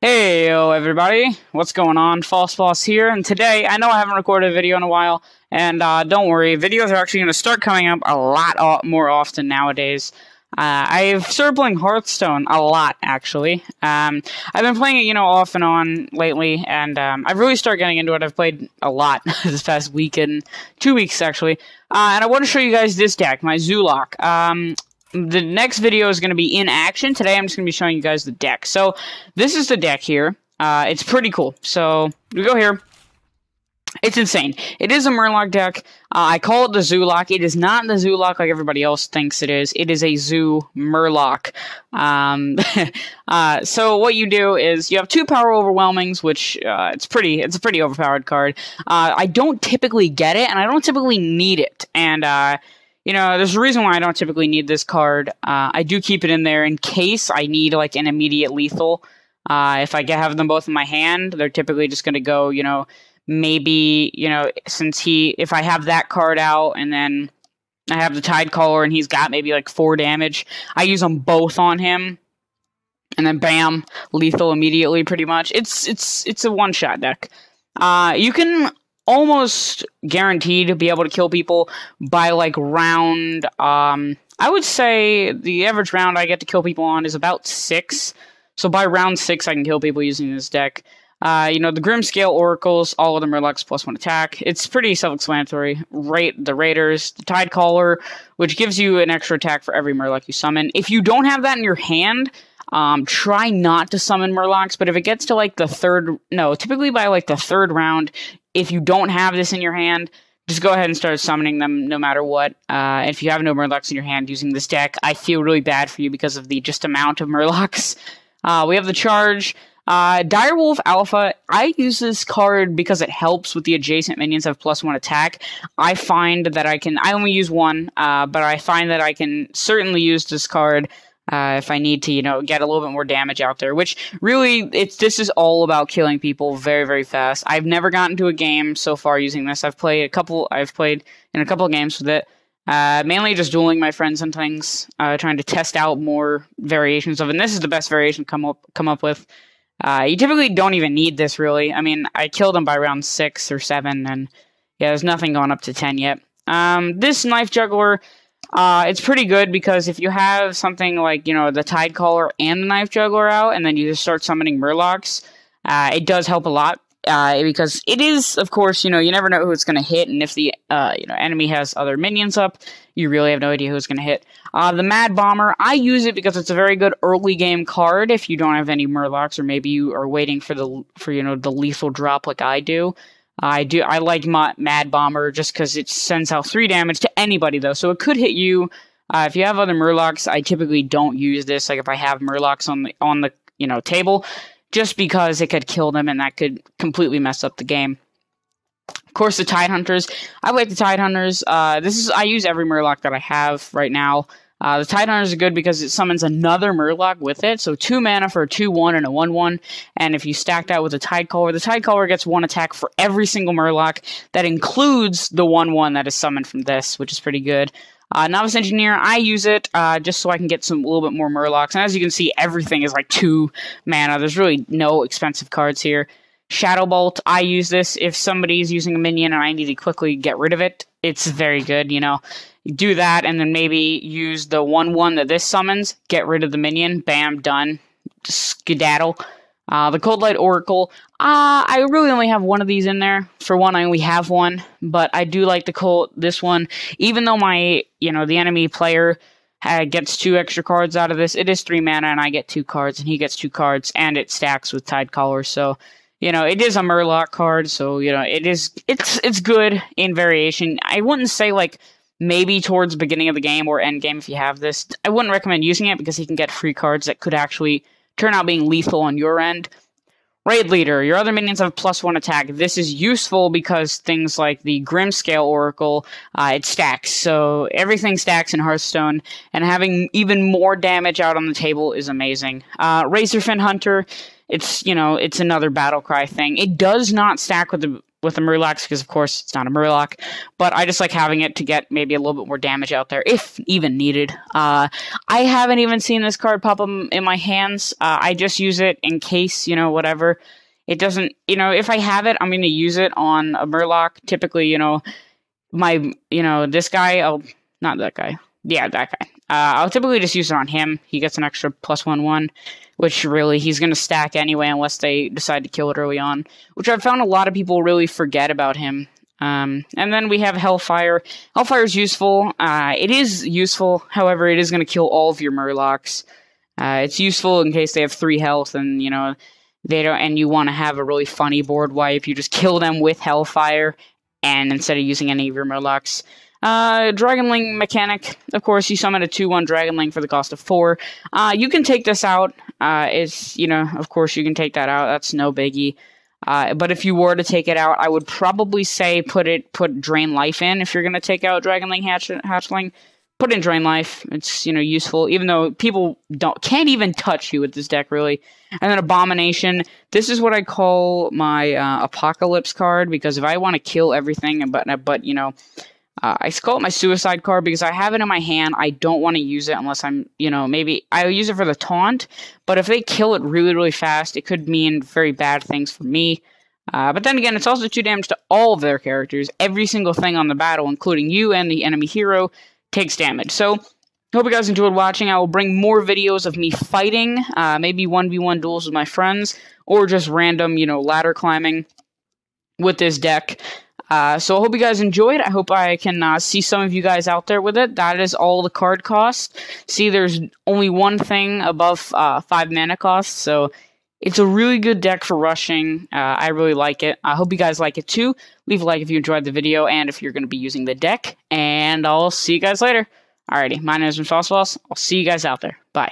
Hey everybody, what's going on? Fosse Boss here, and today, I know I haven't recorded a video in a while, and don't worry, videos are actually going to start coming up a lot more often nowadays. I've started playing Hearthstone a lot, actually. I've been playing it, off and on lately, and I've really started getting into it. I've played a lot this past week and 2 weeks, actually. And I want to show you guys this deck, my Zulok. The next video is going to be in action. Today I'm just going to be showing you guys the deck. So, this is the deck here. It's pretty cool. So, we go here. It's insane. It is a Murloc deck. I call it the Zulok. It is not the Zulok like everybody else thinks it is. It is a Zoo Murloc. So what you do is you have 2 Power Overwhelmings, which it's a pretty overpowered card. I don't typically get it, and I don't typically need it. And there's a reason why I don't typically need this card. I do keep it in there in case I need, like, an immediate lethal. If I have them both in my hand, they're typically just going to go, maybe, if I have that card out, and then I have the Tidecaller, and he's got maybe, like, 4 damage, I use them both on him, and then bam, lethal immediately, pretty much. It's a one-shot deck. You can almost guaranteed to be able to kill people by, like, round, I would say the average round I get to kill people on is about 6. So by round 6, I can kill people using this deck. The Grimscale Oracles, all of them are Murlocs +1 attack. It's pretty self-explanatory. The Raiders, the Tidecaller, which gives you an extra attack for every Murloc you summon. If you don't have that in your hand, try not to summon Murlocs, but if it gets to, like, typically by, like, the 3rd round, if you don't have this in your hand, just go ahead and start summoning them no matter what. If you have no Murlocs in your hand using this deck, I feel really bad for you because of the amount of Murlocs. We have the Charge. Direwolf Alpha, I use this card because it helps with the adjacent minions have +1 attack. I find that I only use one, but I find that I can certainly use this card if I need to, get a little bit more damage out there, which really, this is all about killing people very, very fast. I've never gotten to a game so far using this. I've played in a couple of games with it, mainly just dueling my friends and things, trying to test out more variations of it, and this is the best variation come up with. You typically don't even need this, really. I mean, I killed him by round 6 or 7, and yeah, there's nothing going up to 10 yet. This Knife Juggler, it's pretty good because if you have something like, the Tidecaller and the Knife Juggler out, and then you just start summoning Murlocs, it does help a lot, because it is, of course, you never know who it's going to hit, and if the, enemy has other minions up, you really have no idea who it's going to hit. The Mad Bomber, I use it because it's a very good early game card if you don't have any Murlocs, or maybe you are waiting for the lethal drop like I do. I like Mad Bomber just because it sends out 3 damage to anybody, though, so it could hit you. If you have other Murlocs, I typically don't use this, like if I have Murlocs on the table, just because it could kill them and that could completely mess up the game. Of course, the Tidehunters. I like the Tidehunters. I use every Murloc that I have right now. The Tidehunters are good because it summons another Murloc with it, so 2 mana for a 2/1 and a 1/1, and if you stack that with the Tidecaller gets 1 attack for every single Murloc. That includes the 1/1 that is summoned from this, which is pretty good. Novice Engineer, I use it just so I can get a little bit more Murlocs, and as you can see, everything is like 2 mana. There's really no expensive cards here. Shadow Bolt, I use this if somebody's using a minion and I need to quickly get rid of it. It's very good, You do that, and then maybe use the 1/1 that this summons, get rid of the minion, bam, done. Skedaddle. The Cold Light Oracle, I really only have one of these in there. For one, I only have one, but I do like this one. Even though my, the enemy player gets 2 extra cards out of this, it is 3 mana, and I get 2 cards, and he gets 2 cards, and it stacks with Tidecaller, so it is a Murloc card, so, it's good in variation. I wouldn't say, like, maybe towards the beginning of the game or end game if you have this. I wouldn't recommend using it because he can get free cards that could actually turn out being lethal on your end. Raid Leader, your other minions have +1 attack. This is useful because things like the Grimscale Oracle, it stacks. So everything stacks in Hearthstone, and having even more damage out on the table is amazing. Razorfin Hunter, it's another Battlecry thing. It does not stack with with the Murlocs, because of course it's not a Murloc, but I just like having it to get maybe a little bit more damage out there, if even needed. I haven't even seen this card pop up in my hands. I just use it in case, you know, whatever. It doesn't, you know, if I have it, I'm going to use it on a Murloc. Typically, you know, this guy, not that guy. Yeah, that guy. I'll typically just use it on him. He gets an extra +1/1, which really he's going to stack anyway unless they decide to kill it early on, which I've found a lot of people really forget about him. And then we have Hellfire. Hellfire is useful. It is useful, however, it is going to kill all of your Murlocs. It's useful in case they have 3 health and, you know, they don't, and you want to have a really funny board wipe. You just kill them with Hellfire, and instead of using any of your Murlocs. Dragonling mechanic, of course, you summon a 2/1 Dragonling for the cost of 4. You can take this out. You know, of course you can take that out. That's no biggie. But if you were to take it out, I would probably say put Drain Life in if you're going to take out Dragonling Hatchling. Put in Drain Life. It's, you know, useful, even though people can't even touch you with this deck, really. And then Abomination. This is what I call my Apocalypse card, because if I want to kill everything, but you know, I call it my suicide card because I have it in my hand. I don't want to use it unless I'm, you know, maybe I'll use it for the taunt. But if they kill it really, really fast, it could mean very bad things for me. But then again, it's also 2 damage to all of their characters. Every single thing on the battle, including you and the enemy hero, takes damage. So, hope you guys enjoyed watching. I will bring more videos of me fighting, maybe 1v1 duels with my friends, or just random, you know, ladder climbing with this deck. So I hope you guys enjoyed. I hope I can see some of you guys out there with it. That is all the card cost. See, there's only one thing above 5 mana cost, so it's a really good deck for rushing. I really like it. I hope you guys like it too. Leave a like if you enjoyed the video and if you're going to be using the deck, and I'll see you guys later. Alrighty, my name is Fosse Boss. I'll see you guys out there. Bye.